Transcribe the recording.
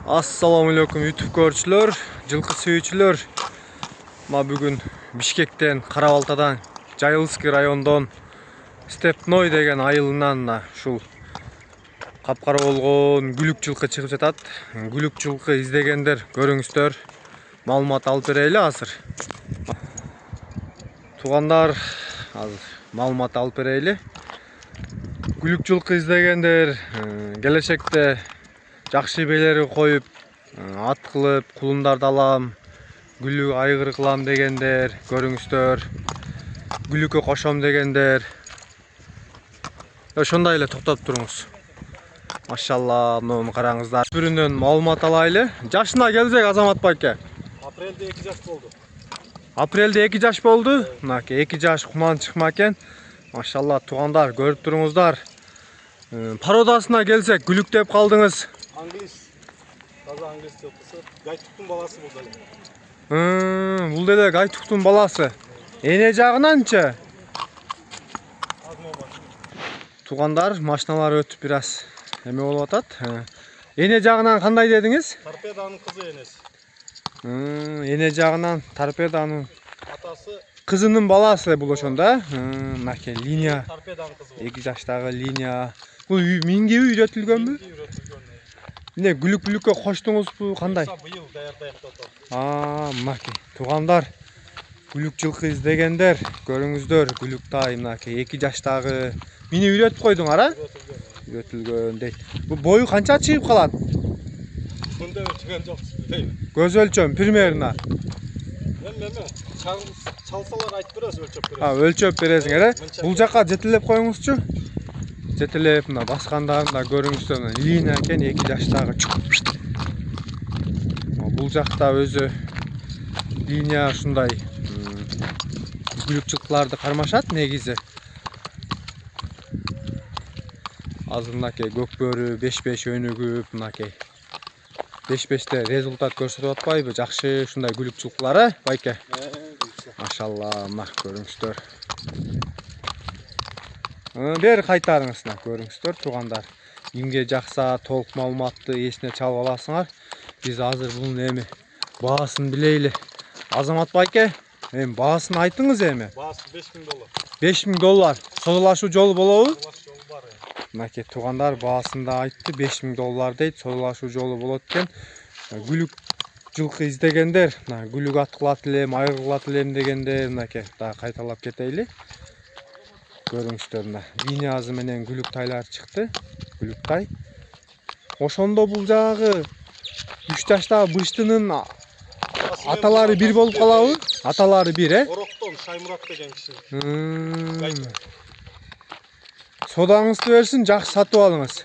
Assalamu alaikum YouTube көрүүчүлөр, жылкы сүйүүчүлөр. Бүгүн Бишкектен, Карабалтадан, Жайылский райондон Степной деген айылынан ушул капкара болгон күлүк жылкы чыгып жатат. Күлүк жылкы издегендер көрүңүздөр. Маалымат алып берели азыр. Туугандар, азыр маалымат алып берели. Күлүк жылкы издегендер келечекте жакшы белери коюп, ат кылып, кулундарды алам, күлүк айгыр кылам дегендер көрүңүздөр. Күлүккө кошом дегендер. Ошондой эле токтоп туруңуз. Машалла, муну караңыздар. Биринен маалымат алайлы. Жашына келсек, Азамат байке. Апрелде 2 жаш болду. Апрелде 2 жаш болду. Мынакей 2 жаш куман чыкма экен. Машалла, туугандар, көрүп туруңуздар. Пародасына келсек, күлүк деп калдыңыз. Англис. Таза англис жылкысы. Гайтуктун баласы бул деле. Бул деле гайтуктун баласы. Эне жагынанчы? Туугандар, машиналар өтүп бир аз эме болуп атат. Эне жагынан кандай дедиңиз? Торпеданын кызы энеси. Эне жагынан торпеданын Атасы кызынын баласы бул ошондо. Мынакей линия. торпеданын кызы. 2 жаштагы линия. Бул миңге үйрөтүлгөнбү? Эмне күлүккө коштуңузбу, кандай? Быйыл даярдайт отур. Мынакей туугандар, күлүк жылкы издегендер көрүңүздөр. Күлүктай мынакей 2 жаштагы. Мени үйрөтүп койдуңар, а? Үйрөтүлгөн дейт. Бул бою канча чыгып калат? Мында өлчөгөн жоксуз дейм. Көз өлчөм примерно. Эме чалсалар айтып беребиз, өлчөп беребиз. Өлчөп бересиңер, э? Бул жака жетелеп коюңузчу. Жетелеп мына баскандарын да көрүңүздөр. Линия экен 2 жаштагы. Бул жакта өзү линия ушундай күлүк жылкыларды кармашат негизи. Азыр мынакей көкбөрү 5-5 өнүгүп, мынакей 5-5те результат көрсөтүп атпайбы? Жакшы ушундай күлүк жылкылар, э, байке? Машалла, мына көрүңүздөр. Бер кайтарыңызна көрүңүздөр, туугандар. Кимге жакса толук маалыматты эсине чалып аласыңар. Биз азыр бунун эми баасын билейли. Азамат байке, эми баасын айтыңыз эми. Баасы $5000. $5000. Содолашуу жолу болобу? Жол бар. Мынакей туугандар баасын да айтты, $5000 дейт, содолашуу жолу болот экен. Күлүк жылкы издегендер, күлүк ат кылат элем, айгыр кылат элем дегендер, мынакей да кайталап кетейли. Көрүңүздөр, мына линиясы менен күлүк тайлар чыкты. Күлүктай. Ошондо бул жагы 3 жаштагы быштынын аталары бир болуп калабы? Аталары бир, э? Ороктон Шаймурат деген киши. Содаңызды берсин, жакшы сатып алыңыз.